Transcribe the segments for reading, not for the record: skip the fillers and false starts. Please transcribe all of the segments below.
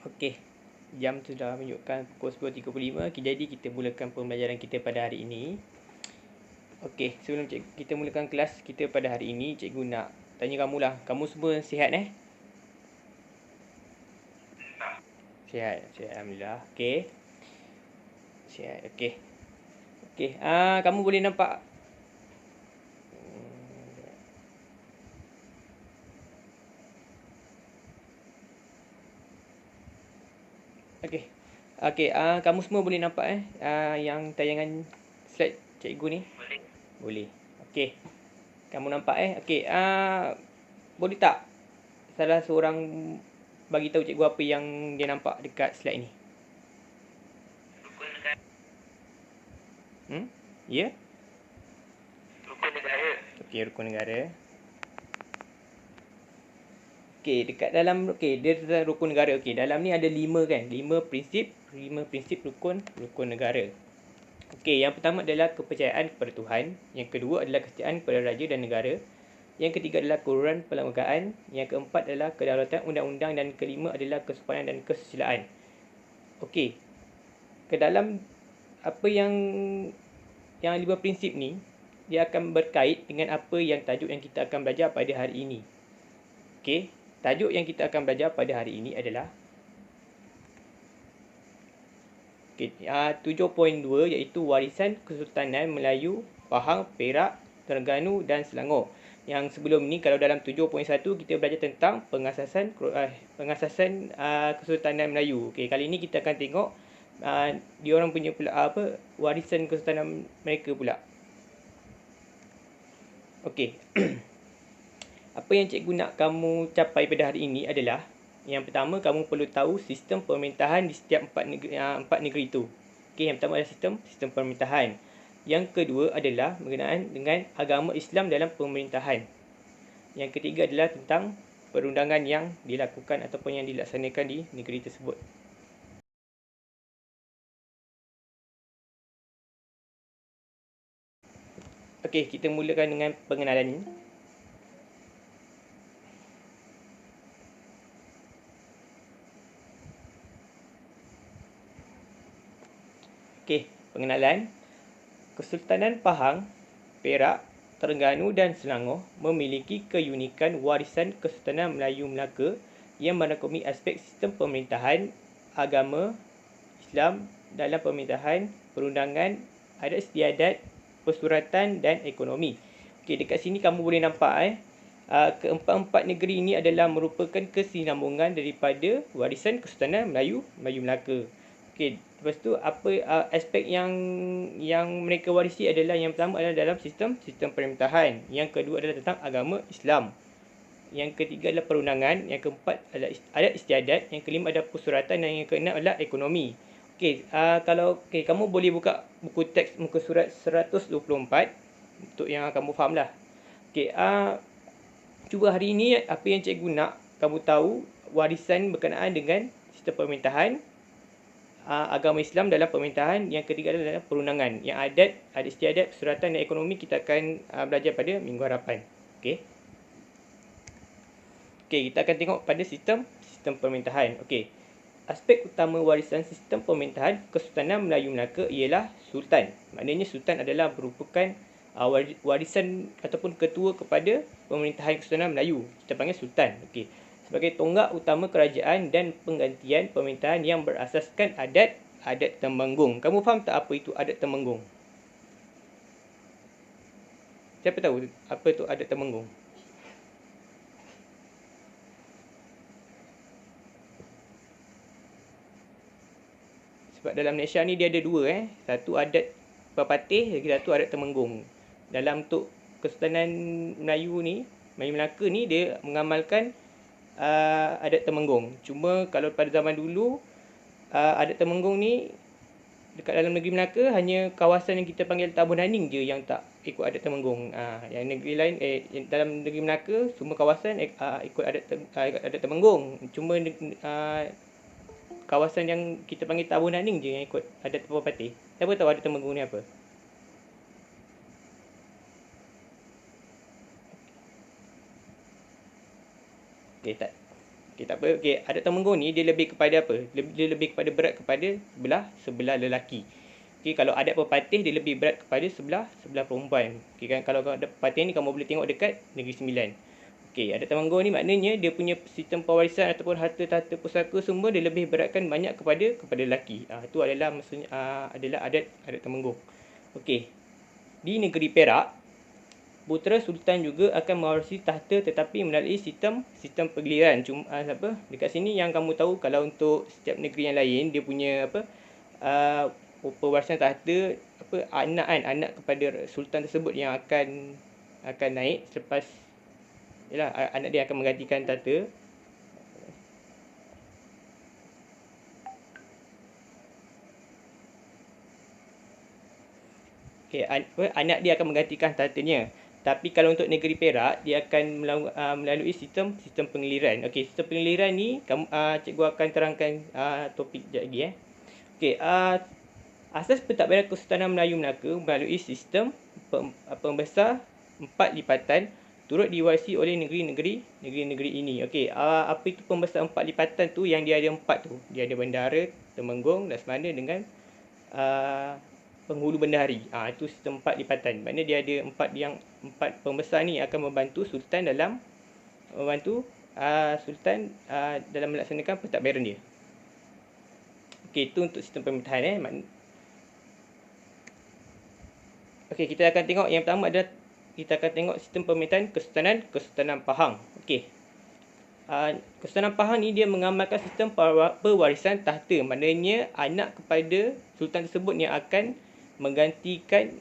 Okey, jam sudah menunjukkan pukul 10.35. Jadi kita mulakan pembelajaran kita pada hari ini. Okey, sebelum kita mulakan kelas kita pada hari ini, cikgu nak tanya kamulah. Kamu semua sihat Sihat, sihat alhamdulillah. Okey. Sihat. Okey. Okey, kamu boleh nampak Okey. Okey, kamu semua boleh nampak yang tayangan slide cikgu ni? Boleh. Okey. Kamu nampak Okey, boleh tak salah seorang bagi tahu cikgu apa yang dia nampak dekat slide ni? Ya? Rukun negara. Okey, rukun negara. Okey, dekat dalam dia rukun negara. Okey, dalam ni ada 5 kan? 5 prinsip rukun negara. Okey, yang pertama adalah kepercayaan kepada Tuhan, yang kedua adalah kesetiaan kepada raja dan negara, yang ketiga adalah keluruhan perlembagaan, yang keempat adalah kedaulatan undang-undang dan kelima adalah kesopanan dan kesusilaan. Okey. Ke dalam apa yang 5 prinsip ni, dia akan berkait dengan apa yang tajuk yang kita akan belajar pada hari ini. Okey, tajuk yang kita akan belajar pada hari ini adalah 7.2 iaitu warisan Kesultanan Melayu, Pahang, Perak, Terengganu dan Selangor. Yang sebelum ni kalau dalam 7.1 kita belajar tentang pengasasan Kesultanan Melayu. Okey, kali ni kita akan tengok diorang punya pula warisan Kesultanan mereka pula. Okey. Apa yang cikgu nak kamu capai pada hari ini adalah yang pertama, kamu perlu tahu sistem pemerintahan di setiap empat negeri itu. Okey, yang pertama adalah sistem pemerintahan. Yang kedua adalah berkenaan dengan agama Islam dalam pemerintahan. Yang ketiga adalah tentang perundangan yang dilakukan ataupun yang dilaksanakan di negeri tersebut. Okey, kita mulakan dengan pengenalan ini. Okey, pengenalan. Kesultanan Pahang, Perak, Terengganu dan Selangor memiliki keunikan warisan Kesultanan Melayu Melaka yang merangkumi aspek sistem pemerintahan, agama, Islam dalam pemerintahan, perundangan, adat istiadat, persuratan dan ekonomi. Okey, dekat sini kamu boleh nampak keempat-empat negeri ini adalah merupakan kesinambungan daripada warisan Kesultanan Melayu Melaka. Okey, lepas tu apa aspek yang mereka warisi adalah yang pertama adalah dalam sistem pemerintahan, yang kedua adalah tentang agama Islam, yang ketiga adalah perundangan, yang keempat adalah adat istiadat, yang kelima adalah persuratan dan yang keenam adalah ekonomi. Okey, kalau kamu boleh buka buku teks muka surat 124 untuk yang kamu fahamlah. Okey, cuba hari ini apa yang cikgu nak kamu tahu warisan berkenaan dengan sistem pemerintahan, agama Islam dalam pemerintahan, yang ketiga adalah perundangan, yang adat istiadat, persuratan dan ekonomi kita akan belajar pada minggu hadapan. Okey. Okey, kita akan tengok pada sistem pemerintahan. Okey. Aspek utama warisan sistem pemerintahan Kesultanan Melayu Melaka ialah sultan. Maknanya sultan adalah merupakan warisan ataupun ketua kepada pemerintahan Kesultanan Melayu. Kita panggil sultan. Okey. Sebagai tonggak utama kerajaan dan penggantian pemerintahan yang berasaskan adat Temenggung. Kamu faham tak apa itu adat Temenggung? Siapa tahu apa itu adat Temenggung? Sebab dalam Malaysia ni dia ada dua Satu adat Pepatih, lagi satu adat Temenggung. Dalam untuk Kesultanan Melayu Melaka ni dia mengamalkan adat Temenggung. Cuma kalau pada zaman dulu adat Temenggung ni dekat dalam negeri Melaka hanya kawasan yang kita panggil Tabun Haning je yang tak ikut adat Temenggung. Yang negeri lain dalam negeri Melaka semua kawasan ikut adat Temenggung. Cuma kawasan yang kita panggil Tabun Haning je yang ikut adat Pepatih. Siapa tahu adat Temenggung ni apa? Okay, tak. Okey, tak apa. Okey, adat Temenggung ni dia lebih kepada apa? Dia lebih kepada berat kepada sebelah lelaki. Okey, kalau adat Pepatih dia lebih berat kepada sebelah perempuan. Okey kan, kalau adat Pepatih ni kamu boleh tengok dekat Negeri Sembilan. Okey, adat Temenggung ni maknanya dia punya sistem pewarisan ataupun harta-tahta pusaka semua dia lebih beratkan banyak kepada lelaki. Itu adalah maksudnya adalah adat Temenggung. Okey. Di negeri Perak, putera sultan juga akan mewarisi tahta tetapi melalui sistem penggiliran. Cuma dekat sini yang kamu tahu kalau untuk setiap negeri yang lain dia punya pewarisan tahta anak kepada sultan tersebut yang akan naik selepas anak dia akan menggantikan tahta. Okey, anak dia akan menggantikan tahtanya. Tapi kalau untuk negeri Perak, dia akan melalui sistem penggiliran. Okey, sistem penggiliran ni cikgu akan terangkan topik sekejap lagi. Okey, asas pentadbiran Kesultanan Melayu Melaka melalui sistem pembesar 4 lipatan turut diwarisi oleh negeri-negeri ini. Okey, apa itu pembesar 4 lipatan tu? Yang dia ada 4 tu. Dia ada Bendahara, Temenggung, Laksamana dengan Penghulu Bendahari. Itu sistem 4 lipatan. Maknanya dia ada 4 pembesar ni akan membantu sultan dalam dalam melaksanakan pentadbiran dia. Okey, itu untuk sistem pemerintahan. Okey, kita akan tengok yang pertama adalah kita akan tengok sistem pemerintahan Kesultanan Pahang. Okey. Kesultanan Pahang ni dia mengamalkan sistem pewarisan tahta. Maknanya anak kepada sultan tersebut yang akan menggantikan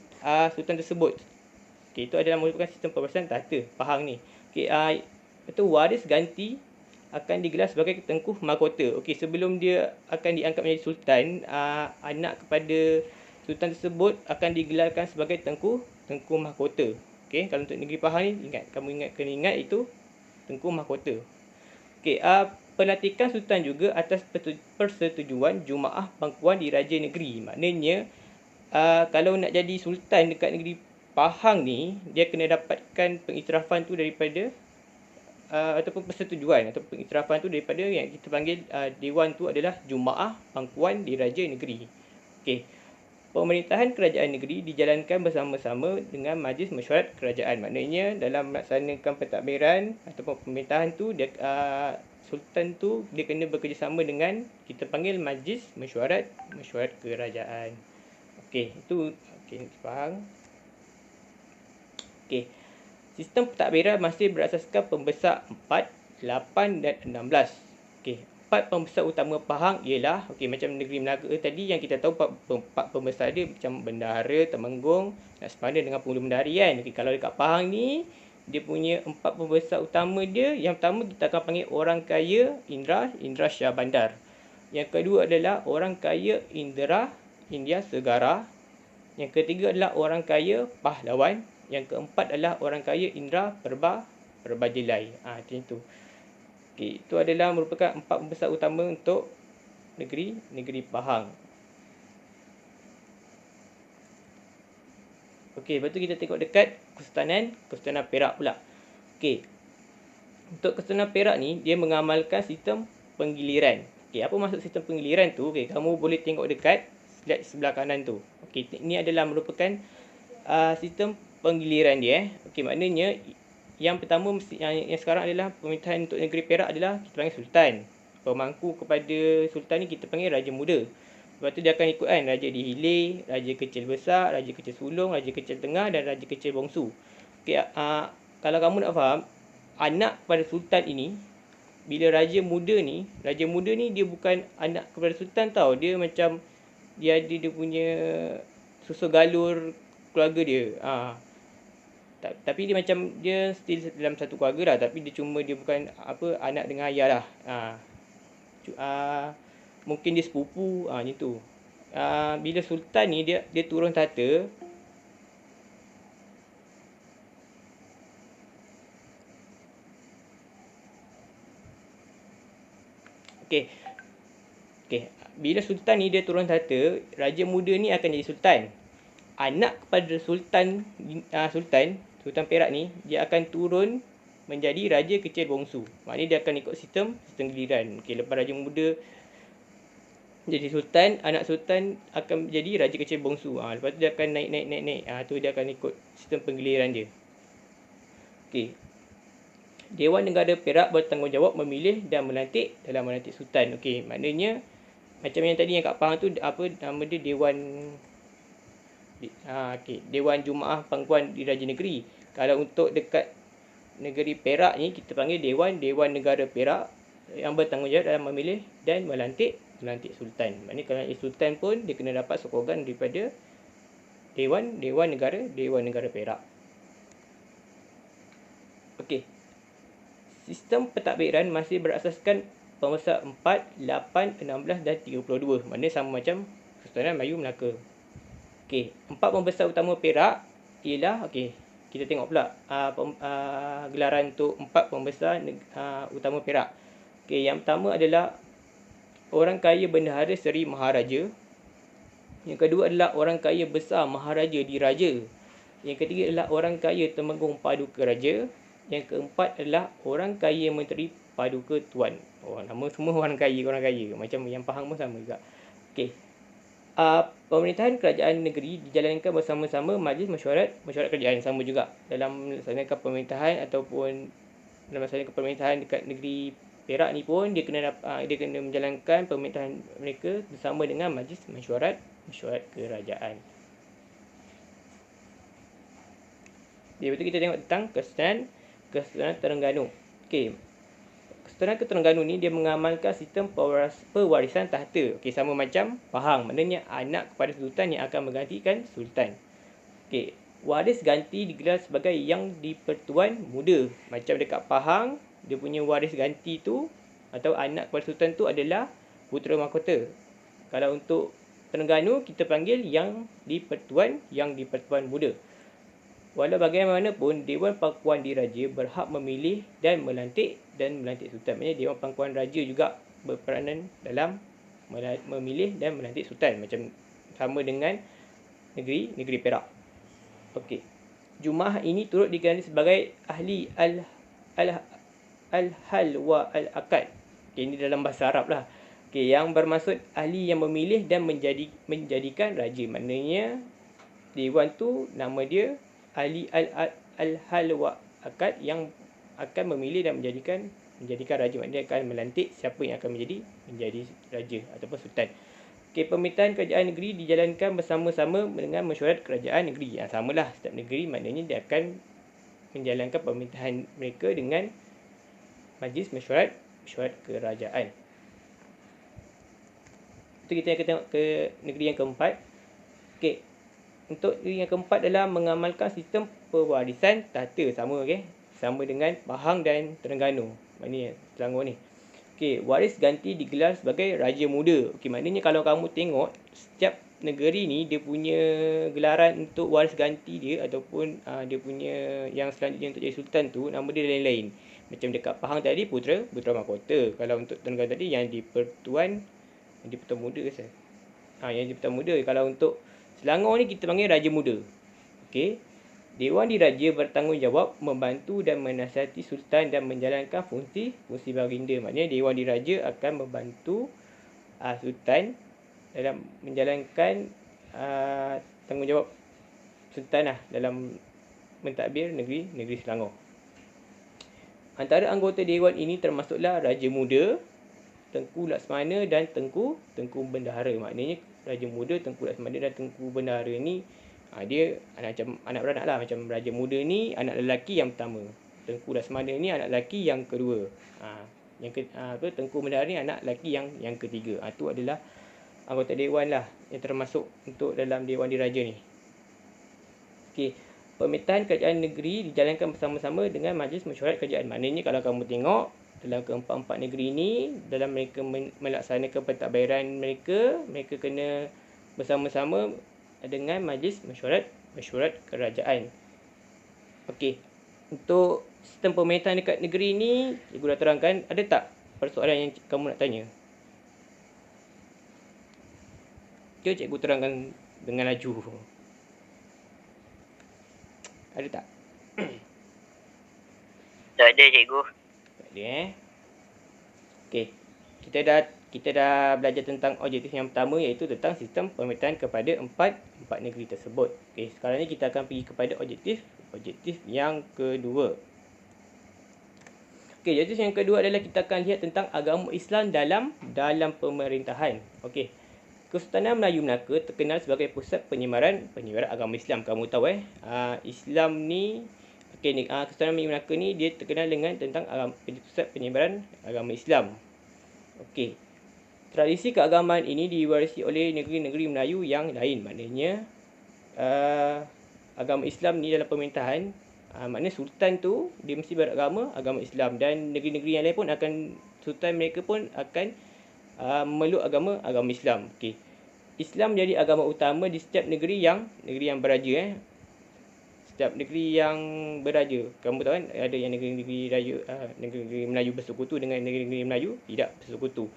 sultan tersebut. Okey, itu adalah merupakan sistem pewarisan tahta Pahang ni. Okey, itu waris ganti akan digelar sebagai Tengku Mahkota. Okey, sebelum dia akan diangkat menjadi sultan, anak kepada sultan tersebut akan digelarkan sebagai Tengku Mahkota. Okey, kalau untuk negeri Pahang ni kena ingat itu Tengku Mahkota. Okey, pelantikan sultan juga atas persetujuan Jumaah Pangkuan di Raja Negeri. Maknanya kalau nak jadi sultan dekat negeri Pahang ni, dia kena dapatkan pengiktirafan tu daripada ataupun persetujuan atau pengiktirafan tu daripada yang kita panggil dewan tu adalah Jumaah Pangkuan di Raja Negeri. Okey. Pemerintahan kerajaan negeri dijalankan bersama-sama dengan Majlis Mesyuarat Kerajaan. Maknanya dalam melaksanakan pentadbiran ataupun pemerintahan tu sultan tu dia kena bekerjasama dengan kita panggil Majlis Mesyuarat Kerajaan. Okey, itu faham. Okey. Sistem pentadbiran masih berasaskan pembesar 4, 8 dan 16. Okey. 4 pembesar utama Pahang ialah macam negeri Melaka tadi yang kita tahu 4 pembesar dia macam Bendahara, Temenggung, Laksamana dengan Penghulu Bendahari kan. Okey, kalau dekat Pahang ni dia punya 4 pembesar utama dia, yang pertama kita akan panggil orang kaya Indra Shah Bandar. Yang kedua adalah orang kaya India Segara. Yang ketiga adalah orang kaya Pahlawan. Yang keempat adalah orang kaya Indra Perbajelai. Macam itu. Okey, itu adalah merupakan 4 pembesar utama untuk negeri Pahang. Okey, lepas tu kita tengok dekat Kesultanan Perak pula. Okey. Untuk Kesultanan Perak ni dia mengamalkan sistem penggiliran. Okey, apa maksud sistem penggiliran tu? Okey, kamu boleh tengok dekat slide sebelah kanan tu. Okey, ini adalah merupakan sistem penggiliran dia. Okey, maknanya yang pertama yang sekarang adalah pemerintahan untuk negeri Perak adalah kita panggil sultan. Pemangku kepada sultan ni kita panggil Raja Muda. Lepas tu dia akan ikut Raja Dihilir, Raja Kecil Besar, Raja Kecil Sulung, Raja Kecil Tengah dan Raja Kecil Bongsu. Okey, kalau kamu nak faham, anak kepada sultan ini bila Raja Muda ni dia bukan anak kepada sultan tau. Dia macam dia punya susu galur keluarga dia. Tapi dia macam dia still dalam satu keluarga lah, tapi dia bukan anak dengan ayah lah. Mungkin dia sepupu macam tu. Bila sultan ni dia turun tahta, okey, bila sultan ni dia turun tahta, Raja Muda ni akan jadi sultan. Anak kepada sultan Perak ni dia akan turun menjadi raja kecil bongsu. Maknanya dia akan ikut sistem giliran. Okey, lepas raja muda jadi sultan, anak sultan akan jadi raja kecil bongsu. Lepas tu dia akan naik. Tu dia akan ikut sistem penggiliran dia. Okey. Dewan Negara Perak bertanggungjawab memilih dan melantik dalam melantik sultan. Okey, maknanya macam yang tadi yang kat Pahang tu, apa nama dia, Dewan Dewan Jumaah Pangkuan di Raja Negeri. Kalau untuk dekat negeri Perak ni, kita panggil Dewan Negara Perak yang bertanggungjawab dalam memilih dan melantik sultan. Maknanya kalau sultan pun dia kena dapat sokongan daripada Dewan Negara Perak. Okey. Sistem pentadbiran masih berasaskan Pembesar 4, 8, 16 dan 32. Maknanya sama macam Kesultanan Melayu Melaka. Okey, 4 pembesar utama Perak ialah, okey, kita tengok pula gelaran untuk 4 pembesar utama Perak. Okey, yang pertama adalah Orang Kaya Bendahara Seri Maharaja. Yang kedua adalah Orang Kaya Besar Maharaja Diraja. Yang ketiga adalah Orang Kaya Temenggung Paduka Raja. Yang keempat adalah Orang Kaya Menteri Paduka Tuan. Nama semua orang kaya. Macam yang Pahang pun sama juga. Okey. Pemerintahan kerajaan negeri dijalankan bersama-sama Majlis Mesyuarat Kerajaan. Sama juga dalam melaksanakan pemerintahan ataupun dalam melaksanakan pemerintahan dekat negeri Perak ni pun dia kena menjalankan pemerintahan mereka bersama dengan Majlis Mesyuarat Kerajaan. Lepas tu kita tengok tentang Kesultanan Terengganu. Okey. Kesultanan Terengganu ni dia mengamalkan sistem pewarisan tahta. Okey, sama macam Pahang. Maknanya anak kepada sultan yang akan menggantikan sultan. Okey, waris ganti digelar sebagai Yang di-Pertuan Muda. Macam dekat Pahang, dia punya waris ganti tu atau anak kepada sultan tu adalah putera mahkota. Kalau untuk Terengganu kita panggil Yang di-Pertuan Muda. Walau bagaimanapun, Dewan Pangkuan Diraja berhak memilih dan melantik sultan. Maksudnya Dewan Pangkuan Raja juga berperanan dalam memilih dan melantik sultan. Macam sama dengan negeri Perak. Okey. Jumaah ini turut dikenali sebagai ahli al-hal wa al-aqad. Okay, ini dalam bahasa Arab lah. Okay, yang bermaksud ahli yang memilih dan menjadikan raja. Maknanya Dewan tu nama dia ahli al-hal wa al-aqad yang akan memilih dan menjadikan raja. Maknanya dia akan melantik siapa yang akan menjadi raja ataupun sultan. Okay, pemerintahan kerajaan negeri dijalankan bersama-sama dengan mesyuarat kerajaan negeri. Samalah setiap negeri, maknanya dia akan menjalankan pemerintahan mereka dengan Majlis Mesyuarat Kerajaan. Itu kita akan tengok ke negeri yang keempat. Okey. Untuk negeri yang keempat adalah mengamalkan sistem pewarisan tahta. Sama, okey. Sama dengan Pahang dan Terengganu. Maknanya Selangor ni. Okey, waris ganti digelar sebagai Raja Muda. Okey, maknanya kalau kamu tengok setiap negeri ni dia punya gelaran untuk waris ganti dia ataupun dia punya yang selanjutnya untuk jadi sultan tu nama dia lain-lain. Macam dekat Pahang tadi putera mahkota. Kalau untuk Terengganu tadi yang di-Pertuan Muda ke saya? Yang di-Pertuan Muda. Kalau untuk Selangor ni kita panggil Raja Muda. Okey. Dewan Diraja bertanggungjawab membantu dan menasihati sultan dan menjalankan fungsi baginda. Maknanya Dewan Diraja akan membantu sultan dalam menjalankan tanggungjawab sultan dalam mentadbir negeri Selangor. Antara anggota Dewan ini termasuklah Raja Muda, Tengku Laksmana dan Tengku Bendahara. Maknanya Raja Muda, Tengku Laksmana dan Tengku Bendahara ni dia macam anak beranak lah. Macam Raja Muda ni anak lelaki yang pertama, Tengku Laksmana ni anak lelaki yang kedua, Tengku Bendahara ni anak lelaki yang ketiga. Itu adalah anggota Dewan lah yang termasuk untuk dalam Dewan Diraja ni. Okey. Pemerintahan kerajaan negeri dijalankan bersama-sama dengan Majlis Mesyuarat Kerajaan. Maknanya kalau kamu tengok dalam keempat-empat negeri ni, dalam mereka melaksanakan pentadbiran mereka kena bersama-sama dengan Majlis Mesyuarat Kerajaan. Okey. Untuk sistem pemerintahan dekat negeri ni, cikgu dah terangkan. Ada tak persoalan yang kamu nak tanya? Cikgu terangkan dengan laju. Ada tak? Tak ada cikgu. Tak ada Okey. Kita dah belajar tentang objektif yang pertama, iaitu tentang sistem pemerintahan kepada empat negeri tersebut. Okey, sekarang ni kita akan pergi kepada objektif yang kedua. Okey, objektif yang kedua adalah kita akan lihat tentang agama Islam dalam pemerintahan. Okey. Kesultanan Melayu Melaka terkenal sebagai pusat penyebaran agama Islam. Kamu tahu Islam ni Kesultanan Melayu Melaka ni dia terkenal dengan tentang pusat penyebaran agama Islam. Okey. Tradisi keagamaan ini diwarisi oleh negeri-negeri Melayu yang lain. Maknanya agama Islam ni dalam pemerintahan, maknanya sultan tu dia mesti beragama Islam, dan negeri-negeri yang lain pun sultan mereka pun akan memeluk agama Islam. Okey. Islam menjadi agama utama di setiap negeri yang beraja. Setiap negeri yang beraja. Kamu tahu kan ada yang negeri-negeri raya, negeri Melayu bersekutu dengan negeri-negeri Melayu tidak bersekutu.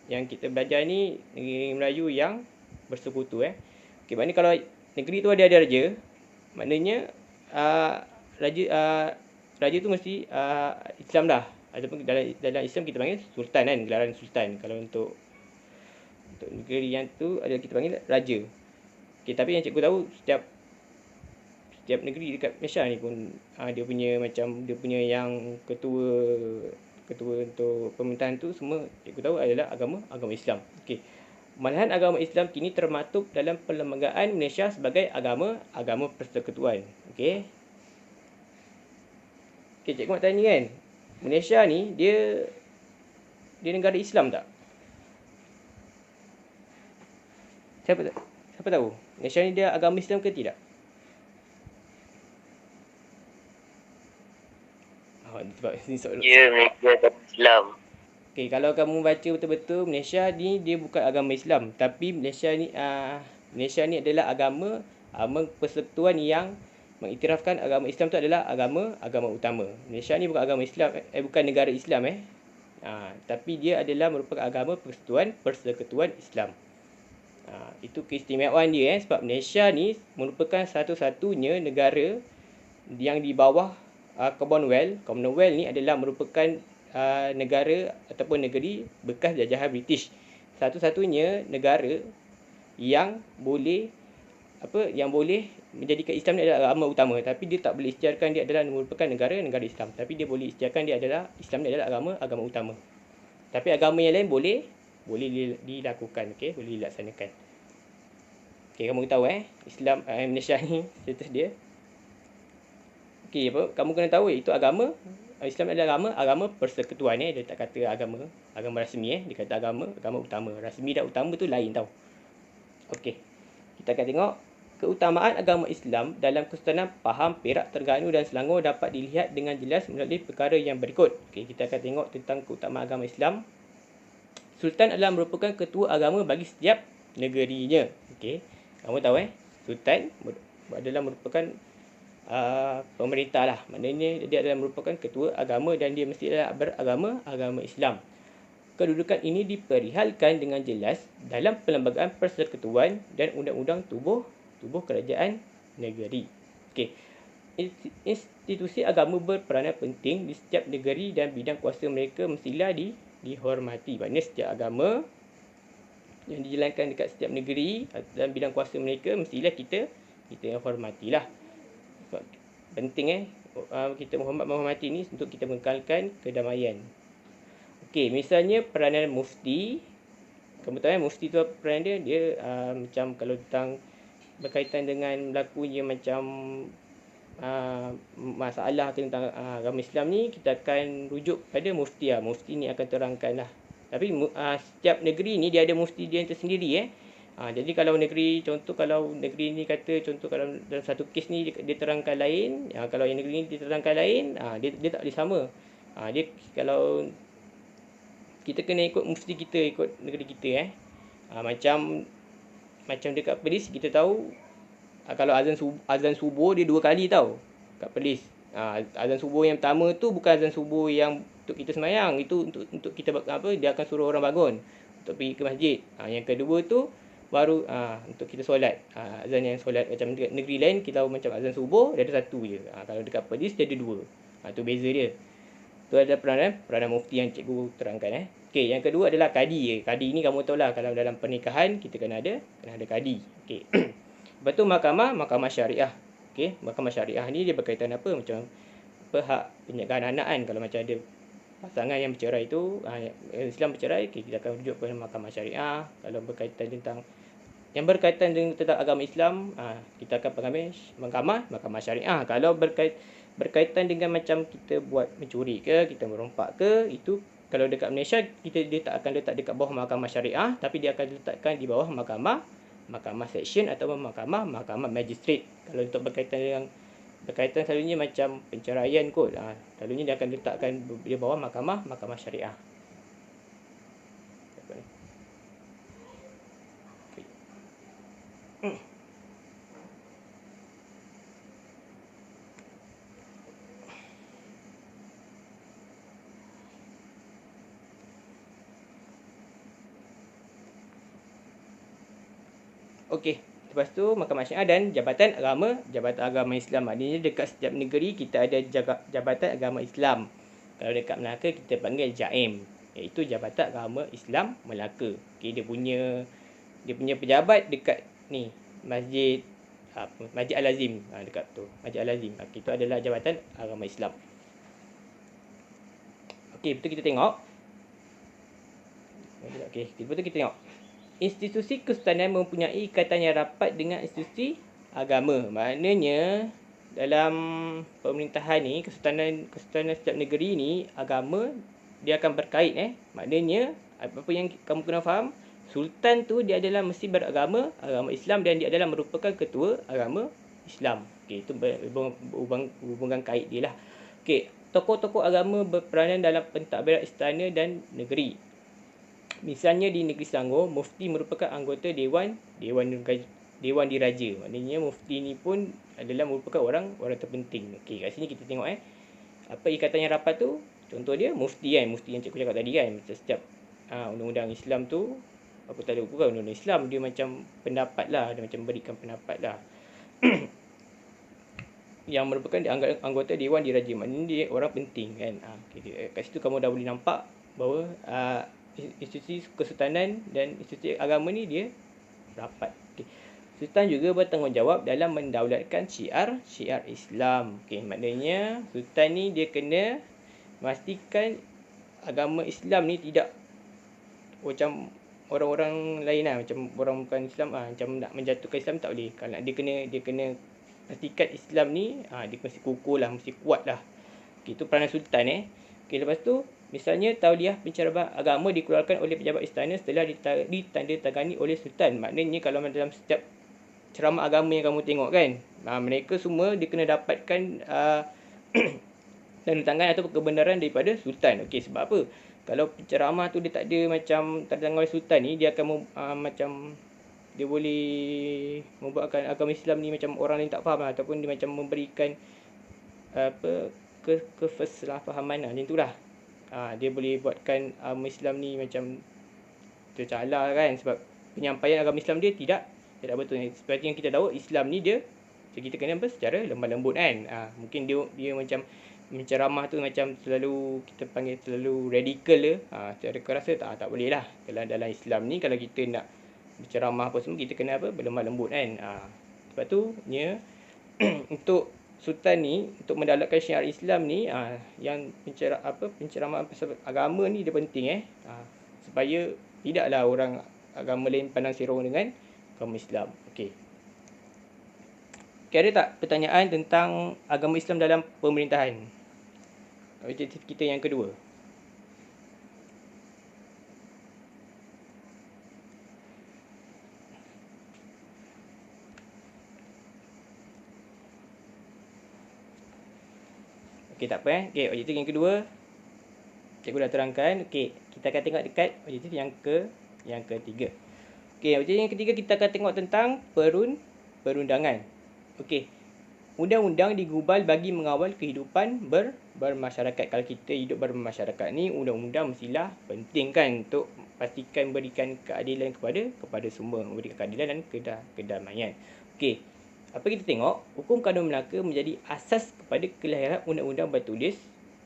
Yang kita belajar ni negeri Melayu yang bersekutu. Okey, maknanya kalau negeri tu ada raja, maknanya raja tu mesti Islam dah. Ataupun dalam Islam kita panggil sultan kan, gelaran sultan. Kalau untuk negeri yang tu kita panggil raja. Okey, tapi yang cikgu tahu setiap negeri dekat Malaysia ni pun dia punya yang ketua untuk pemerintahan tu semua cikgu tahu adalah agama Islam. Okey. Malahan agama Islam kini termaktub dalam Perlembagaan Malaysia sebagai agama persekutuan. Okey. Okey, cikgu nak tanya kan. Malaysia ni dia negara Islam tak? Siapa tahu? Malaysia ni dia agama Islam ke tidak? Ya, Malaysia agama Islam. Okey, kalau kamu baca betul-betul, Malaysia ni dia bukan agama Islam, tapi Malaysia ni adalah agama persekutuan yang mengiktirafkan agama Islam tu adalah agama utama. Malaysia ni bukan agama Islam, bukan negara Islam tapi dia adalah merupakan agama persekutuan Islam. Itu keistimewaan dia sebab Malaysia ni merupakan satu-satunya negara yang di bawah Commonwealth. Commonwealth ni adalah merupakan negara ataupun negeri bekas jajahan British. Satu-satunya negara yang boleh menjadikan Islam ni adalah agama utama, tapi dia tak boleh isytiharkan dia adalah merupakan negara Islam, tapi dia boleh isytiharkan dia adalah Islam ni adalah agama utama. Tapi agama yang lain boleh dilakukan, okey, boleh dilaksanakan. Okey, kamu tahu Islam Malaysia ni status dia. Okey, kamu kena tahu itu agama Islam adalah agama persekutuan. Dia tak kata agama rasmi. Dia kata agama utama. Rasmi dan utama tu lain tau. Okey, kita akan tengok keutamaan agama Islam dalam Kesultanan Pahang, Perak, Terengganu dan Selangor dapat dilihat dengan jelas melalui perkara yang berikut. Okey, kita akan tengok tentang keutamaan agama Islam. Sultan adalah merupakan ketua agama bagi setiap negerinya. Okey, kamu tahu Sultan adalah merupakan pemerintah lah. Maknanya dia adalah merupakan ketua agama dan dia mesti adalah beragama Islam. Kedudukan ini diperihalkan dengan jelas dalam Perlembagaan Persekutuan dan Undang-Undang Tubuh Kerajaan Negeri. Okey. Institusi agama berperanan penting di setiap negeri dan bidang kuasa mereka mestilah dihormati. Maknanya setiap agama yang dijalankan dekat setiap negeri dan bidang kuasa mereka mestilah kita hormatilah. Penting kita menghormati ni untuk kita mengekalkan kedamaian. Okey, misalnya peranan mufti. Kamu tahu mufti tu peranan dia macam kalau tentang berkaitan dengan berlakunya macam masalah tentang agama Islam ni, kita akan rujuk pada mufti lah. Mufti ni akan terangkan lah. Tapi setiap negeri ni dia ada mufti dia tersendiri jadi kalau negeri ni kata contoh kalau dalam satu kes ni dia terangkan lain, kalau yang negeri ni dia terangkan lain, dia tak boleh sama. Dia kalau kita kena ikut mufti kita, ikut negeri kita macam dekat Perlis kita tahu kalau azan subuh dia 2 kali tau kat Perlis. Azan subuh yang pertama tu bukan azan subuh yang untuk kita sembahyang, itu untuk kita dia akan suruh orang bangun untuk pergi ke masjid. Yang kedua tu baru untuk kita solat. Azan yang solat macam dekat negeri lain kita tahu macam azan subuh dia ada satu je. Kalau dekat Perlis dia ada 2. Tu beza dia. Tu ada peranan mufti yang cikgu terangkan. Okey, yang kedua adalah kadi. Kadi ni kamu tahu lah, kalau dalam pernikahan kita kena ada kadi. Okey. Lepas tu mahkamah syariah. Okey, mahkamah syariah ni dia berkaitan apa? Macam apa, hak penjagaan anak kan. Kalau macam ada pasangan yang bercerai tu, Islam bercerai, okay, kita akan rujuk kepada mahkamah syariah. Kalau berkaitan tentang agama Islam, kita akan panggil mahkamah syariah. Kalau berkaitan dengan macam kita buat mencuri ke, kita merompak ke, itu kalau dekat Malaysia dia tak akan letak dekat bawah mahkamah syariah, tapi dia akan letakkan di bawah mahkamah seksyen atau mahkamah magistrate. Kalau untuk berkaitan selalunya macam penceraian kot, selalunya dia akan letakkan di bawah mahkamah syariah. Okey, lepas tu mahkamah syariah dan jabatan agama Islam. Maknanya dekat setiap negeri kita ada jabatan agama Islam. Kalau dekat Melaka kita panggil JAIM, iaitu Jabatan Agama Islam Melaka. Okey, dia punya pejabat dekat ni Masjid Al-Azim, dekat tu Masjid Al-Azim. Okey, itu adalah jabatan agama Islam. Okey, betul kita tengok. Okey, betul kita tengok. Institusi kesultanan mempunyai ikatan yang rapat dengan institusi agama. Maknanya dalam pemerintahan ni, kesultanan setiap negeri ni, agama dia akan berkait. Maknanya apa yang kamu kena faham, sultan tu dia adalah mesti beragama Islam dan dia adalah merupakan ketua agama Islam. Okey, itu hubungan kait dia lah. Okey, tokoh-tokoh agama berperanan dalam pentadbiran istana dan negeri. Misalnya di negeri Selangor, mufti merupakan anggota Dewan Diraja. Maknanya mufti ni pun adalah merupakan orang terpenting. Okey, kat sini kita tengok apa ikatan yang rapat tu. Contoh dia mufti mufti yang cikgu cakap tadi kan. Macam setiap undang-undang Islam tu, apa tak ada bukan undang-undang Islam, dia macam pendapat lah, dia macam berikan pendapat lah. Yang merupakan anggota Dewan Diraja. Maknanya dia orang penting kan. Okay, kat situ kamu dah boleh nampak bahawa institusi kesultanan dan institusi agama ni dia rapat. Okay. Sultan juga bertanggungjawab dalam mendaulatkan syiar Islam. Okay, maknanya sultan ni dia kena memastikan agama Islam ni tidak macam orang-orang lain lah, macam orang bukan Islam macam nak menjatuhkan Islam tak boleh. Kalau dia kena pastikan Islam ni dia mesti kukuh lah, mesti kuat lah. Okay, itu peranan sultan. Okay, lepas tu misalnya tauliah pencerahan agama dikeluarkan oleh pejabat istana setelah ditandatangani oleh sultan. Maknanya kalau dalam setiap ceramah agama yang kamu tengok kan, mereka semua dia kena dapatkan tandatangan atau kebenaran daripada sultan. Okey, sebab apa? Kalau penceramah tu dia tak ada macam tandatangan oleh sultan ni, dia akan macam dia boleh membuatkan agama Islam ni macam orang lain tak faham lah, ataupun dia macam memberikan kesalahfahaman macam itulah. Dia boleh buatkan agama Islam ni macam tercalar kan, sebab penyampaian agama Islam dia tidak betul. Seperti yang kita tahu, Islam ni dia kita kena secara lemah lembut kan. Mungkin dia macam menceramah tu macam terlalu, kita panggil terlalu radikal ke, secara keras tak boleh lah. Kalau dalam Islam ni kalau kita nak berceramah apa semua, kita kena berlemah lembut kan. Sebab tu untuk sultan ni, untuk mendaulatkan syiar Islam ni, yang penceramah pasal agama ni dia penting supaya tidaklah orang agama lain pandang serong dengan agama Islam. Okey. Ada tak pertanyaan tentang agama Islam dalam pemerintahan? Objektif kita yang kedua. Okey, tak apa Okey, objektif yang kedua cikgu dah terangkan. Okey, kita akan tengok dekat objektif yang ketiga. Okey, objektif yang ketiga kita akan tengok tentang perundangan. Okey. Undang-undang digubal bagi mengawal kehidupan bermasyarakat. Kalau kita hidup bermasyarakat ni, undang-undang mestilah penting kan untuk pastikan berikan keadilan kepada semua, memberikan keadilan dan kedamaian. Okey. Apa kita tengok, hukum kanun Melaka menjadi asas kepada kelahiran undang-undang bertulis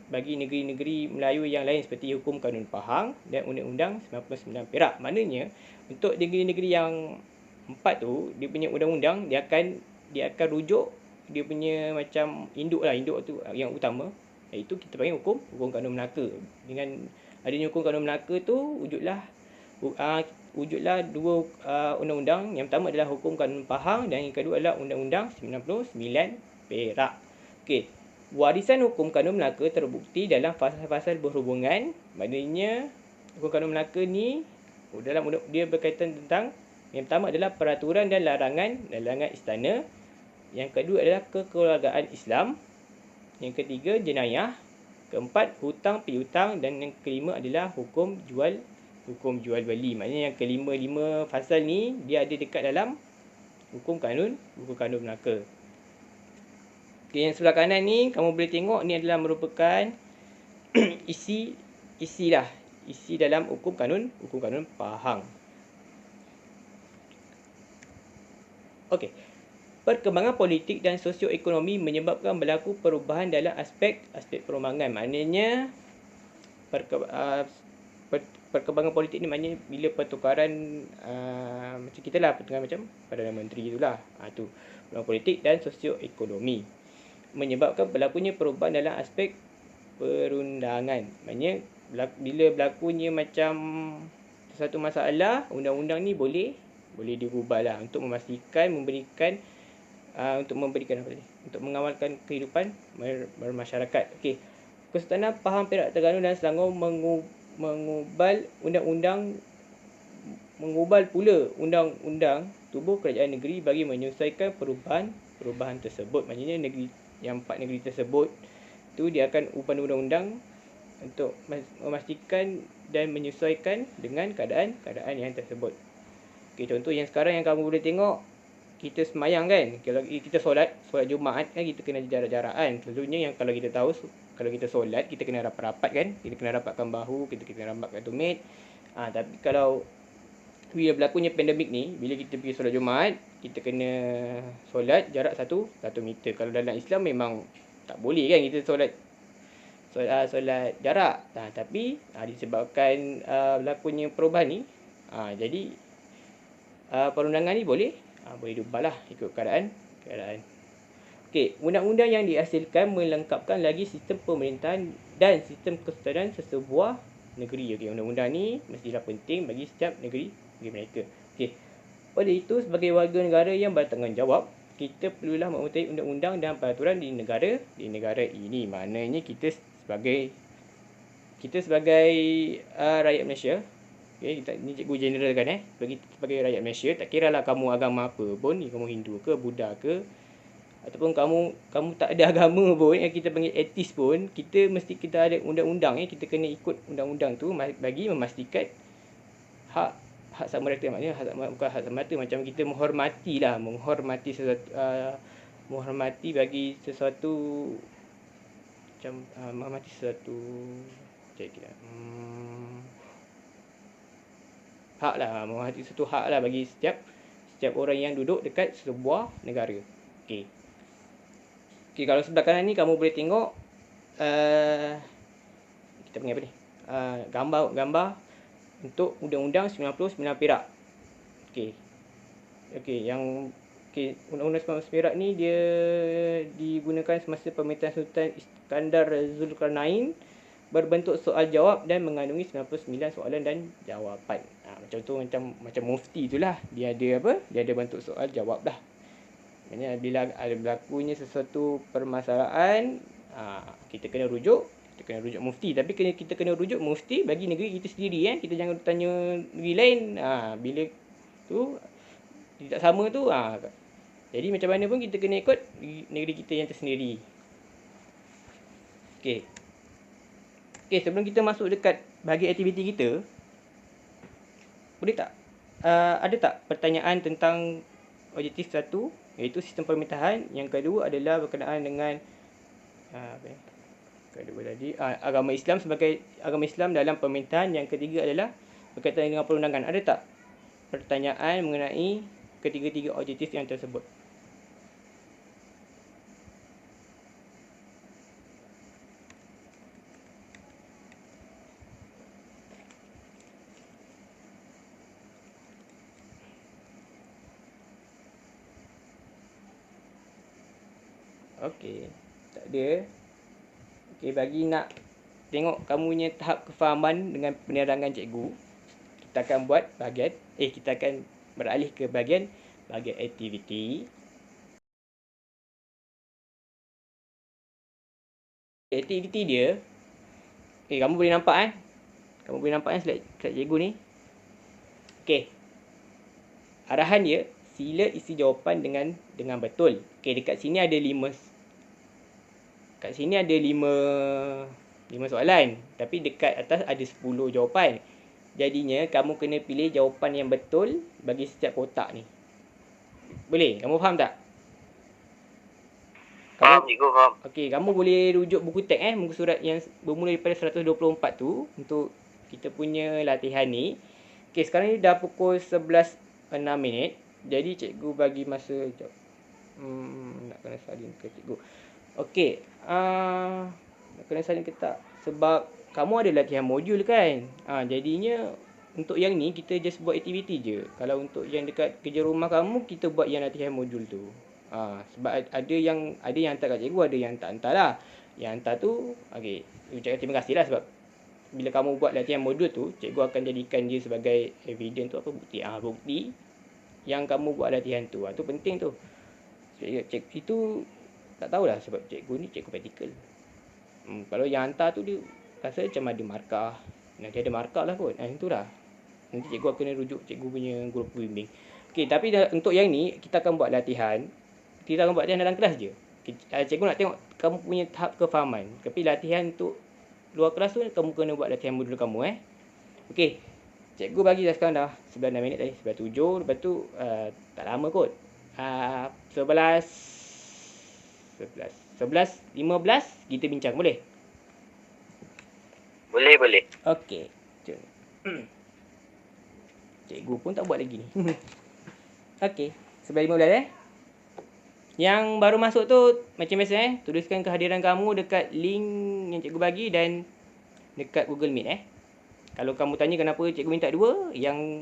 bagi negeri-negeri Melayu yang lain seperti Hukum Kanun Pahang dan Undang-Undang 99 Perak. Maknanya untuk negeri-negeri yang 4 tu, dia punya undang-undang dia akan rujuk dia punya macam induk tu yang utama, iaitu kita panggil Hukum Kanun Melaka. Dengan adanya Hukum Kanun Melaka tu wujudlah dua undang-undang. Yang pertama adalah Hukum Kanun Pahang dan yang kedua adalah Undang-Undang 99 Perak. Okey. Warisan Hukum Kanun Melaka terbukti dalam fasal-fasal berhubungan. Maknanya Hukum Kanun Melaka ni dia berkaitan tentang, yang pertama adalah peraturan dan larangan istana. Yang kedua adalah kekeluargaan Islam. Yang ketiga jenayah. Keempat hutang piutang dan yang kelima adalah hukum jual beli. Maknanya yang kelima fasal ni dia ada dekat dalam Hukum Kanun Melaka. Okay, yang sebelah kanan ni kamu boleh tengok ni adalah merupakan isi dalam Hukum Kanun Pahang. Okey. Perkembangan politik dan sosioekonomi menyebabkan berlaku perubahan dalam aspek perumbangan. Maknanya perkembangan politik ni maknanya bila pertukaran macam kita lah, pertukaran macam Perdana Menteri itulah. Tu perkembangan politik dan sosioekonomi menyebabkan berlakunya perubahan dalam aspek perundangan. Maknanya bila berlakunya macam satu masalah, undang-undang ni boleh dirubah lah untuk memastikan untuk mengawalkan kehidupan bermasyarakat. Okey. Kesultanan Pahang, Perak, Terengganu dan Selangor mengubal pula undang-undang tubuh kerajaan negeri bagi menyesuaikan perubahan tersebut. Maknanya yang 4 negeri tersebut tu dia akan ubah undang-undang untuk memastikan dan menyesuaikan dengan keadaan yang tersebut. Okey, contoh yang sekarang yang kamu boleh tengok, kita semayang kan, kalau kita solat Jumaat kan, kita kena jarak-jarak kan. Selalunya yang kalau kita tahu, kalau kita solat kita kena rapat-rapat kan, kita kena rapatkan bahu, kita kena rapatkan tumit. Tapi kalau bila berlakunya pandemik ni, bila kita pergi solat Jumaat, kita kena solat jarak 1 meter. Kalau dalam Islam memang tak boleh kan kita solat jarak. Tapi disebabkan berlakunya perubahan ni, jadi perundangan ni boleh diubah lah ikut keadaan. Okey, undang-undang yang dihasilkan melengkapkan lagi sistem pemerintahan dan sistem kesultanan sesebuah negeri. Okey, undang-undang ni mestilah penting bagi setiap negeri mereka. Okey. Oleh itu, sebagai warga negara yang bertanggungjawab, kita perlulah mematuhi undang-undang dan peraturan di negara ini. Maknanya kita sebagai rakyat Malaysia, okay, ni cikgu general kan sebagai rakyat Malaysia, tak kira lah kamu agama apa pun, kamu Hindu ke, Buddha ke, ataupun kamu tak ada agama pun, yang kita panggil etis pun, kita ada undang-undang, kita kena ikut undang-undang tu bagi memastikan hak sama rata. Maknanya bukan hak sama rata, macam kita menghormati sesuatu, menghormati bagi sesuatu, macam menghormati sesuatu hak lah, menghormati satu hak lah bagi setiap orang yang duduk dekat sebuah negara. Okey, kalau sebelah kanan ni kamu boleh tengok kita panggil apa ni, gambar untuk Undang-Undang 99 Perak. Undang-Undang 99 Perak ni dia digunakan semasa pemerintahan Sultan Iskandar Zulkarnain, berbentuk soal jawab dan mengandungi 99 soalan dan jawapan. Macam tu, macam mufti itulah, dia ada bentuk soal jawab lah. Maksudnya bila ada berlakunya sesuatu permasalahan, kita kena rujuk mufti. Tapi kita kena rujuk mufti bagi negeri kita sendiri, kita jangan tanya negeri lain. Bila tu tidak sama tu, jadi macam mana pun kita kena ikut negeri kita yang tersendiri. Okey, sebelum kita masuk dekat bahagian aktiviti kita, boleh tak ada tak pertanyaan tentang objektif 1, iaitu sistem pemerintahan. Yang kedua adalah berkenaan dengan agama Islam sebagai agama Islam dalam pemerintahan. Yang ketiga adalah berkaitan dengan perundangan. Ada tak pertanyaan mengenai ketiga-tiga objektif yang tersebut? Okey. Tak ada. Okey, bagi nak tengok kamu punya tahap kefahaman dengan penerangan cikgu, kita akan buat kita akan beralih ke bahagian aktiviti. Aktiviti dia, kamu boleh nampak Kamu boleh nampak slide cikgu ni? Okey. Arahan dia, sila isi jawapan dengan betul. Okey, dekat sini ada 5 soalan, tapi dekat atas ada 10 jawapan. Jadinya kamu kena pilih jawapan yang betul bagi setiap kotak ni. Boleh? Kamu faham tak? Faham, cikgu faham. Okey, kamu boleh rujuk buku teks muka surat yang bermula daripada 124 tu untuk kita punya latihan ni. Okey, sekarang ni dah pukul 11.06. Jadi cikgu bagi masa jap. Nak kena salin ke cikgu? Okey, nak kena salin ke tak? Sebab kamu ada latihan modul kan? Jadinya untuk yang ni kita just buat aktiviti je. Kalau untuk yang dekat kerja rumah kamu, kita buat yang latihan modul tu. Sebab ada yang hantar kat cikgu, ada yang tak hantar lah. Yang hantar tu, okey, ucapkan terima kasih lah sebab bila kamu buat latihan modul tu, cikgu akan jadikan dia sebagai evidence tu, apa bukti? Bukti yang kamu buat latihan tu. Tu penting tu. Cikgu itu tak tahulah sebab cikgu ni cikgu praktikal. Kalau yang hantar tu dia rasa macam ada markah. Nanti ada markah lah kot. Itulah. Nanti cikgu akan rujuk cikgu punya guru pembimbing. Okey, tapi untuk yang ni kita akan buat latihan. Kita akan buat latihan dalam kelas je. Cikgu nak tengok kamu punya tahap kefahaman. Tapi latihan untuk luar kelas tu kamu kena buat latihan modul kamu Okey. Cikgu bagi dah sekarang dah 9 minit tadi, 9.07. Lepas tu tak lama kot. 11.15 kita bincang, boleh? Boleh. Okey. Cikgu pun tak buat lagi ni. Okey. 11.15 Yang baru masuk tu macam biasa tuliskan kehadiran kamu dekat link yang cikgu bagi dan dekat Google Meet Kalau kamu tanya kenapa cikgu minta 2, yang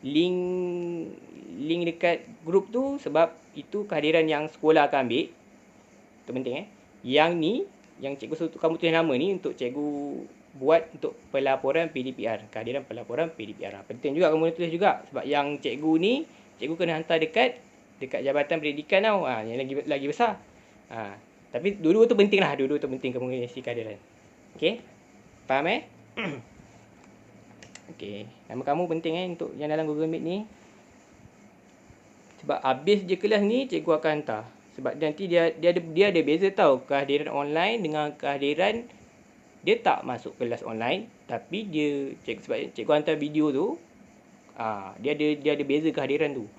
link dekat grup tu sebab itu kehadiran yang sekolah akan ambil. Itu penting Yang ni, yang cikgu suruh kamu tulis nama ni untuk cikgu buat untuk pelaporan PDPR, kehadiran pelaporan PDPR. Penting juga kamu tulis juga sebab yang cikgu ni, cikgu kena hantar dekat Jabatan Pendidikan tau. Yang lagi besar. Tapi dua-dua tu penting lah. Dua-dua tu penting kamu isi kehadiran. Okey? Faham Okey. Nama kamu penting untuk yang dalam Google Meet ni. Sebab habis je kelas ni, cikgu akan hantar. Sebab nanti dia ada beza tau. Kehadiran online dengan kehadiran dia tak masuk kelas online. Tapi sebab cikgu hantar video tu, dia ada beza kehadiran tu.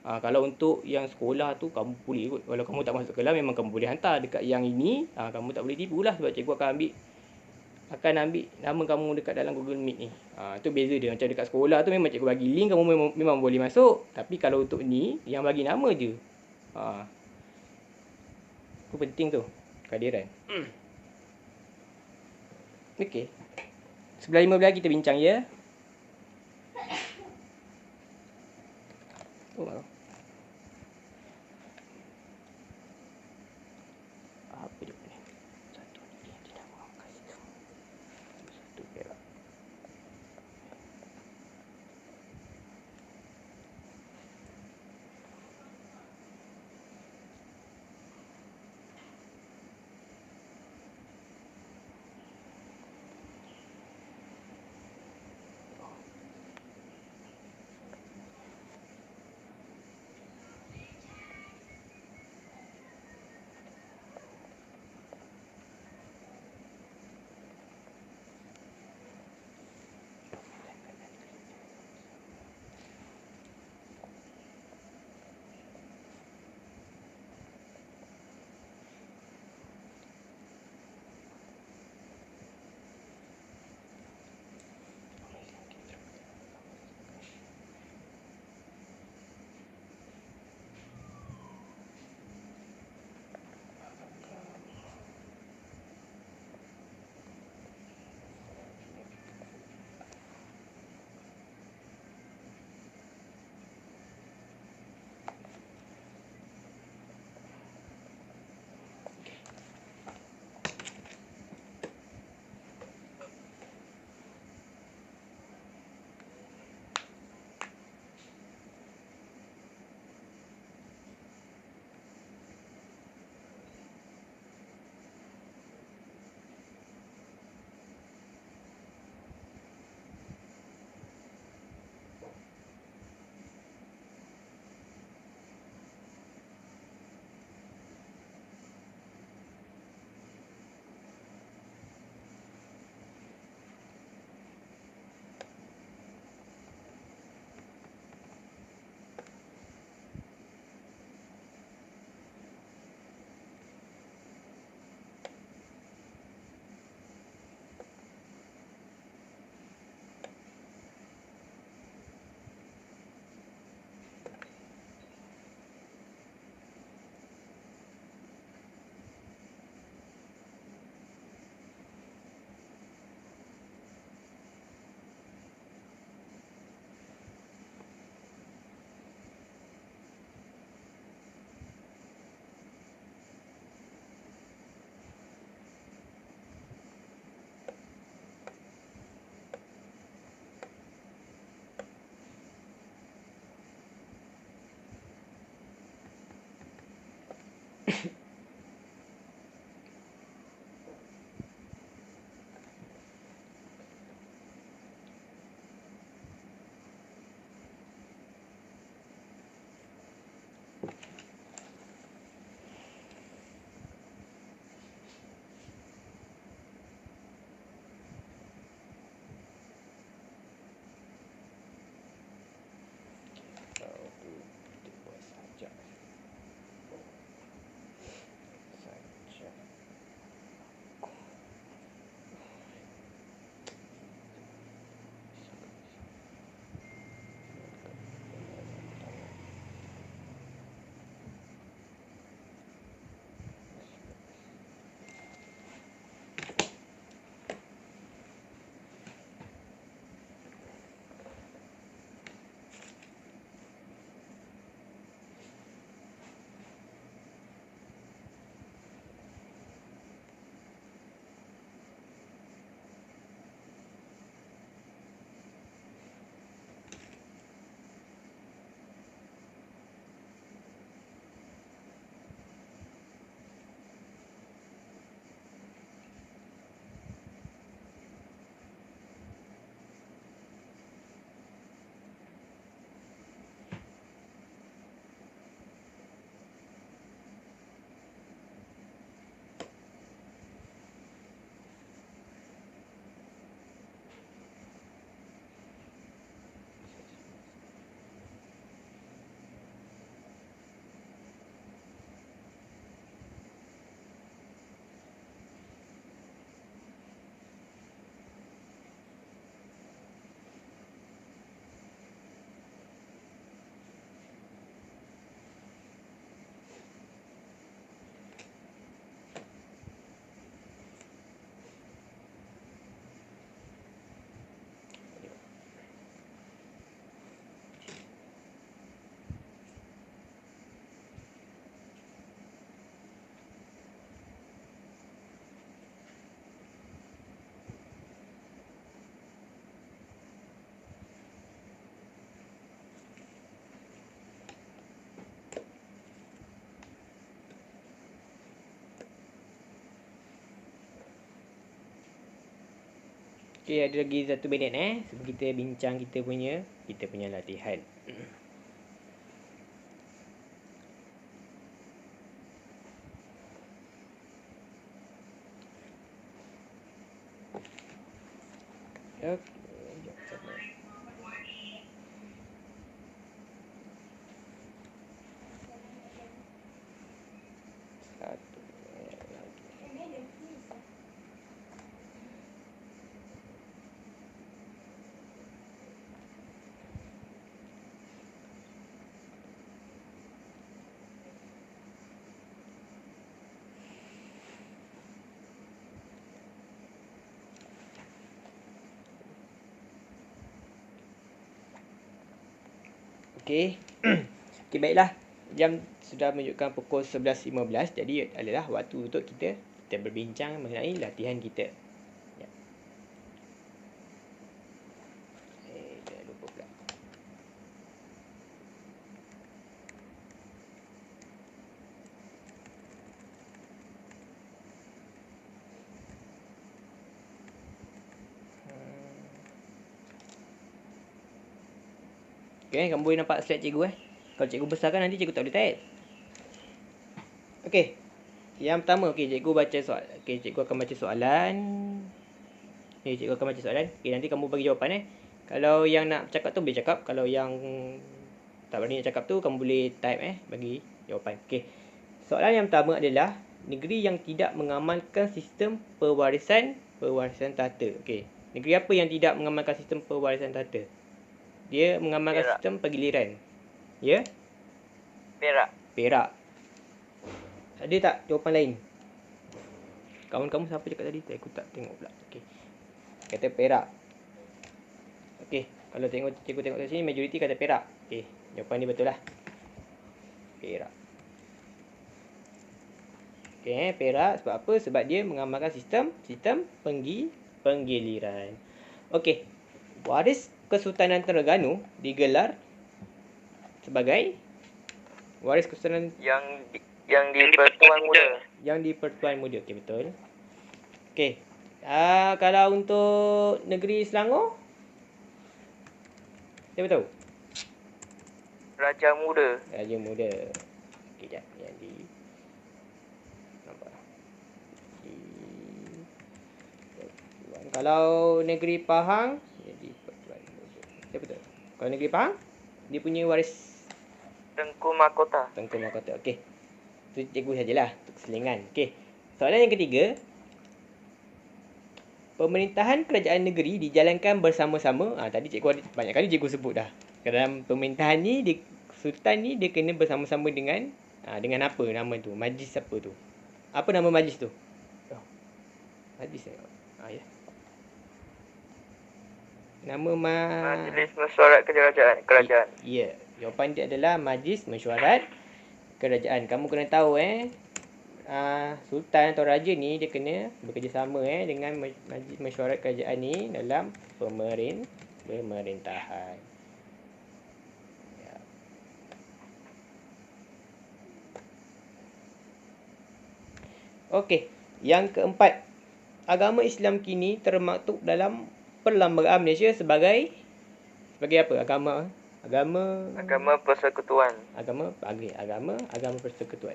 Kalau untuk yang sekolah tu kamu boleh kot. Kalau kamu tak masuk kelas memang kamu boleh hantar. Dekat yang ini kamu tak boleh tipu lah sebab cikgu akan ambil nama kamu dekat dalam Google Meet ni. Tu beza dia. Macam dekat sekolah tu memang cikgu bagi link, kamu memang boleh masuk. Tapi kalau untuk ni yang bagi nama je. Tu penting tu kehadiran. Okey. 11.15 kita bincang ya. Apa dia ni? Satu ni yang tidak mahu kasih kamu. Satu perak. Okey, ada lagi 1 minit sebelum kita bincang kita punya latihan. Okey, jap sabar. Satu minit lagi. Okey. Okey, baiklah. Jam sudah menunjukkan pukul 11.15. Jadi adalah waktu untuk kita berbincang mengenai latihan kita. Ya. Dah lupa pula. Okey, kamu boleh nampak slide cikgu Kalau cikgu besarkan nanti cikgu tak boleh type. Okey. Yang pertama, okey, cikgu baca soalan. Okey, cikgu akan baca soalan. Cikgu akan baca soalan. Okey, nanti kamu bagi jawapan Kalau yang nak cakap tu boleh cakap. Kalau yang tak berani nak cakap tu, kamu boleh type bagi jawapan. Okey. Soalan yang pertama adalah negeri yang tidak mengamalkan sistem pewarisan tata. Okey. Negeri apa yang tidak mengamalkan sistem pewarisan tata? Dia mengamalkan Perak. sistem pergiliran. Ya? Perak. Ada tak jawapan lain? Kawan kamu siapa cakap tadi? Aku tak tengok pula. Okey. Kata Perak. Okey. Kalau cikgu tengok kat sini, majoriti kata Perak. Okey. Jawapan ni betul lah. Perak. Okey, Perak. Sebab apa? Sebab dia mengamalkan sistem penggiliran. Okey. Waris Kesultanan Terengganu digelar sebagai Waris Kesultanan Yang di Pertuan Muda. Yang di Pertuan Muda. Okey, betul. Okey. Kalau untuk negeri Selangor, siapa tahu? Raja Muda. Raja Muda. Okey, jap. Yang di nampak. Kalau negeri Pahang, jadi Pertuan Muda. Siapa tahu? Kalau negeri Pahang, dia punya waris Tengku Mahkota. Okey. Itu cikgu sajalah untuk keselingan. Okey. Soalan yang ketiga. Pemerintahan kerajaan negeri dijalankan bersama-sama. Tadi cikgu banyak kali cikgu sebut dah. Dalam pemerintahan ni, Sultan ni dia kena bersama-sama dengan apa nama tu? Majlis apa tu? Apa nama majlis tu? Majlis ya. Nama Majlis Mesyuarat Kerajaan. Ya. Jawapan dia adalah Majlis Mesyuarat Kerajaan. Kamu kena tahu Sultan atau Raja ni dia kena bekerjasama dengan Majlis Mesyuarat Kerajaan ni dalam pemerintahan. Ya. Okey, yang keempat. Agama Islam kini termaktub dalam Perlembagaan Malaysia sebagai apa? Agama Persekutuan. Agama persekutuan. Agama persekutuan.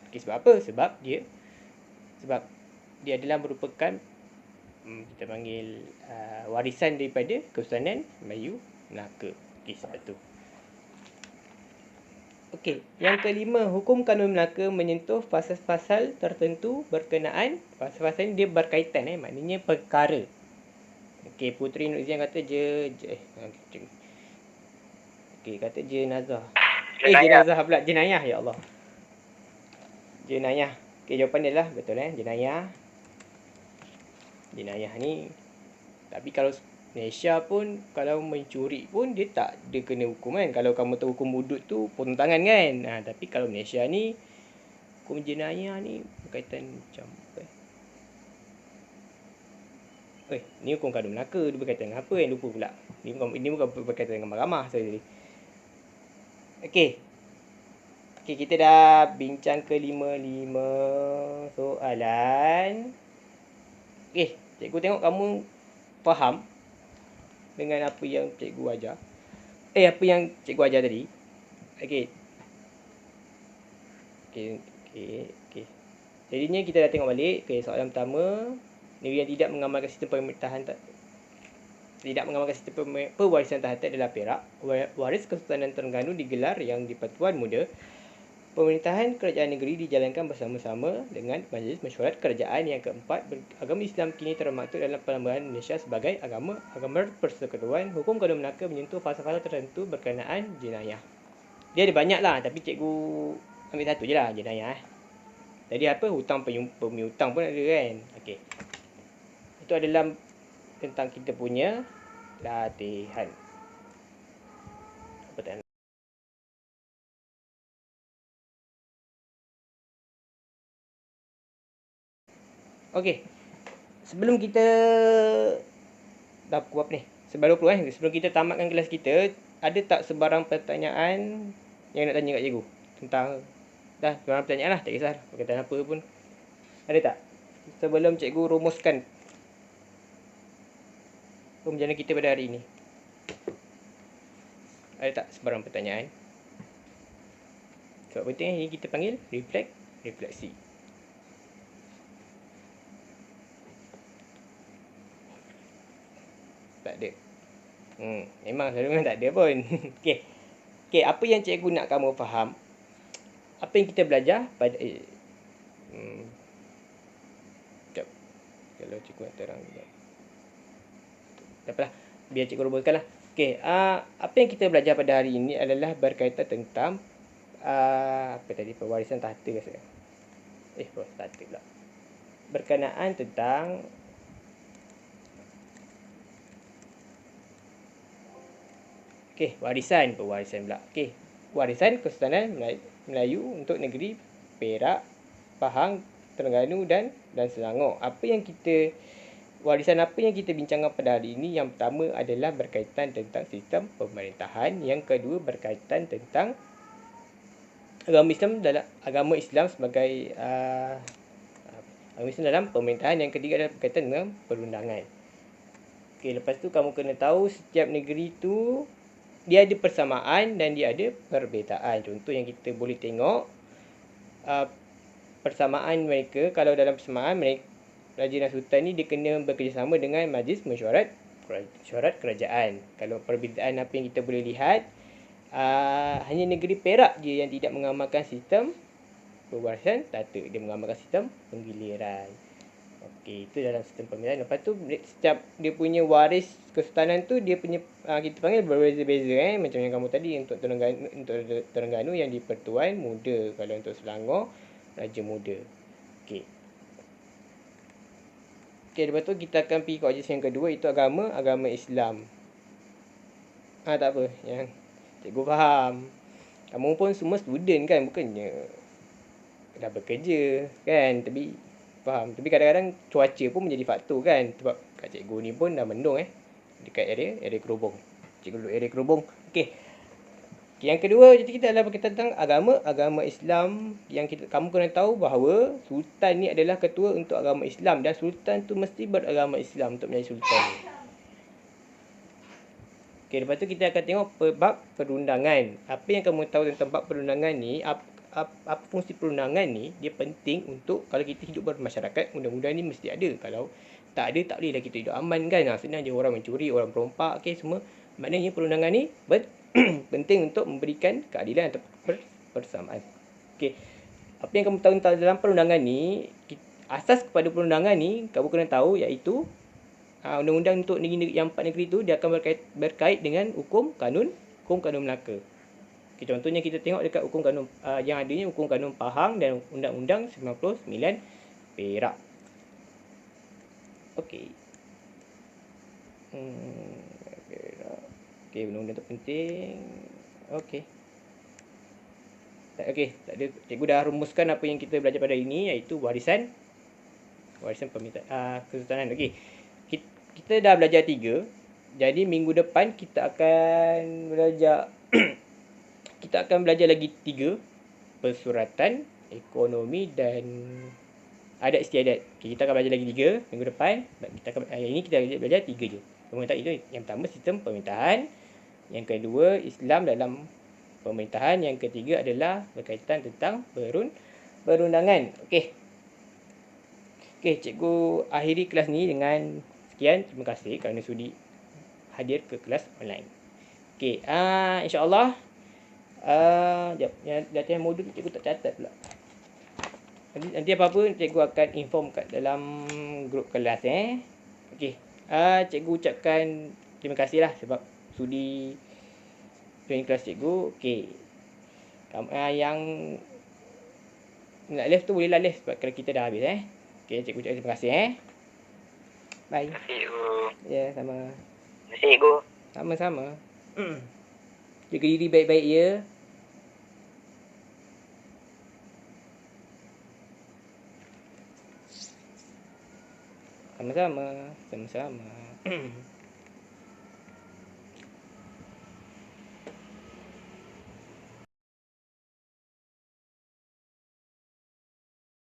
Okey, sebab apa? Sebab dia adalah merupakan kita panggil warisan daripada Kesultanan Melayu Melaka. Okey, sebab tu. Okey, yang kelima, hukum kanun Melaka menyentuh pasal-pasal tertentu berkenaan. Pasal-pasal ni dia berkaitan maknanya perkara. Okey, Puteri Nur Izzian kata kata jenazah. Jenazah pula, jenayah, ya Allah. Jenayah. Okey, jawapan dia lah betul jenayah. Jenayah ni, tapi kalau Malaysia pun kalau mencuri pun dia tak dia kena hukum Kalau kamu tahu hukum hudud tu potong tangan kan. Tapi kalau Malaysia ni hukum jenayah ni berkaitan macam ni hukum kanun Melaka, dia berkaitan dengan apa lupa pula. Ini bukan berkaitan dengan mahkamah saya tadi. Okey. Okey, kita dah bincang ke 5 soalan. Okey, cikgu tengok kamu faham dengan apa yang cikgu ajar. Apa yang cikgu ajar tadi. Okey. Okey. Jadinya kita dah tengok balik. Okey, soalan pertama, negeri yang tidak mengamalkan sistem pemerintahan pewarisan tahatak adalah Perak. Waris Kesultanan Terengganu digelar yang di Pertuan Muda. Pemerintahan kerajaan negeri dijalankan bersama-sama dengan Majlis Mesyuarat Kerajaan. Yang keempat, agama Islam kini termaktub dalam Perlembagaan Malaysia sebagai agama persekutuan. Hukum Kanun Melaka menyentuh fasa-fasa tertentu berkenaan jenayah. Dia ada banyak lah, tapi cikgu ambil satu je lah, jenayah. Tadi apa? Hutang pemiutang pun ada kan. Okey. Itu adalah tentang kita punya latihan. Pertanyaan. Okey. Sebelum kita dah pukul apa ni? 9.20 Sebelum kita tamatkan kelas kita, ada tak sebarang pertanyaan yang nak tanya kat cikgu? Tentang dah sebarang pertanyaan lah, tak kisah perkataan apa pun. Ada tak? Sebelum cikgu rumuskan pembelajaran kita pada hari ini. Ada tak sebarang pertanyaan? Sebab penting ini kita panggil refleksi. Tak ada. Memang selalu tak ada pun. Okey. Okey, apa yang cikgu nak kamu faham? Apa yang kita belajar pada sekejap. Kalau cikgu nak terang sekejap. Tak apalah. Biar cikgu rumuskanlah. Okey, apa yang kita belajar pada hari ini adalah berkaitan tentang apa tadi, pewarisan tahta rasa. Tahta pula. Berkenaan tentang pewarisan pula. Warisan Kesultanan Melayu untuk negeri Perak, Pahang, Terengganu dan Selangor. Warisan apa yang kita bincangkan pada hari ini? Yang pertama adalah berkaitan tentang sistem pemerintahan. Yang kedua berkaitan tentang agama Islam sebagai agama Islam dalam pemerintahan. Yang ketiga adalah berkaitan dengan perundangan. Lepas tu kamu kena tahu setiap negeri tu dia ada persamaan dan dia ada perbezaan. Contoh yang kita boleh tengok persamaan mereka. Kalau dalam persamaan mereka, Raja dan Sultan ni dia kena bekerjasama dengan Majlis Mesyuarat Kerajaan. Kalau perbezaan apa yang kita boleh lihat, hanya negeri Perak je yang tidak mengamalkan sistem pewarisan tahta. Dia mengamalkan sistem penggiliran. Okey, itu dalam sistem pemerintahan. Lepas tu setiap dia punya waris kesultanan tu dia punya kita panggil berbeza-beza macam yang kamu tadi untuk Terengganu yang di Pertuan Muda. Kalau untuk Selangor, Raja Muda. Okey, lepas tu kita akan pergi ke objek yang kedua, itu agama Islam. Tak apa, yang cikgu faham. Kamu pun semua student kan, bukannya dah bekerja kan, tapi faham. Tapi kadang-kadang cuaca pun menjadi faktor kan. Sebab kat cikgu ni pun dah mendung dekat area Kerobong. Cikgu duduk area Kerobong. Okey. Yang kedua kita adalah berkaitan tentang agama Islam. Yang kamu kena tahu bahawa sultan ni adalah ketua untuk agama Islam dan sultan tu mesti beragama Islam untuk menjadi sultan. Okey, lepas tu kita akan tengok bab perundangan. Apa yang kamu tahu tentang bab perundangan ni? Apa fungsi perundangan ni? Dia penting untuk kalau kita hidup bermasyarakat, undang-undang ni mesti ada. Kalau tak ada, tak boleh dah kita hidup aman kan. Senang je orang mencuri, orang perompak, semua. Maknanya perundangan ni penting untuk memberikan keadilan atau persamaan. Okey. Apa yang kamu tahu tentang dalam perundangan ni, asas kepada perundangan ni kamu kena tahu iaitu undang-undang untuk negeri yang 4 negeri tu dia akan berkait dengan hukum kanun Melaka. Okay, contohnya kita tengok dekat hukum kanun yang adanya hukum kanun Pahang dan undang-undang 99 Perak. Okey. Okey, undang-undang tu penting. Okey. Tak ada. Cikgu dah rumuskan apa yang kita belajar pada ini, iaitu warisan pemerintahan kesultanan. Okey. Kita dah belajar 3. Jadi minggu depan kita akan belajar lagi 3. Persuratan, Ekonomi dan Adat Istiadat. Okay, kita akan belajar lagi 3 minggu depan. Kita akan, hari ini kita belajar 3 je. Pemerintahan itu yang pertama sistem pemerintahan. Yang kedua Islam dalam pemerintahan. Yang ketiga adalah berkaitan tentang perundangan. Okey. Okey, cikgu akhiri kelas ni dengan sekian. Terima kasih kerana sudi hadir ke kelas online. Okey, insya-Allah latihan modul cikgu tak catat pula. Nanti apa-apa cikgu akan inform kat dalam grup kelas Okey. Cikgu ucapkan terima kasih lah sebab sudi join kelas cikgu. Okey. Yang nak live tu boleh lah live sebab kalau kita dah habis Okey, cikgu ucapkan terima kasih Bye. Terima kasih, Cikgu. Ya, sama. Terima kasih, Cikgu. Sama-sama. Jaga diri baik-baik ya. Sama-sama.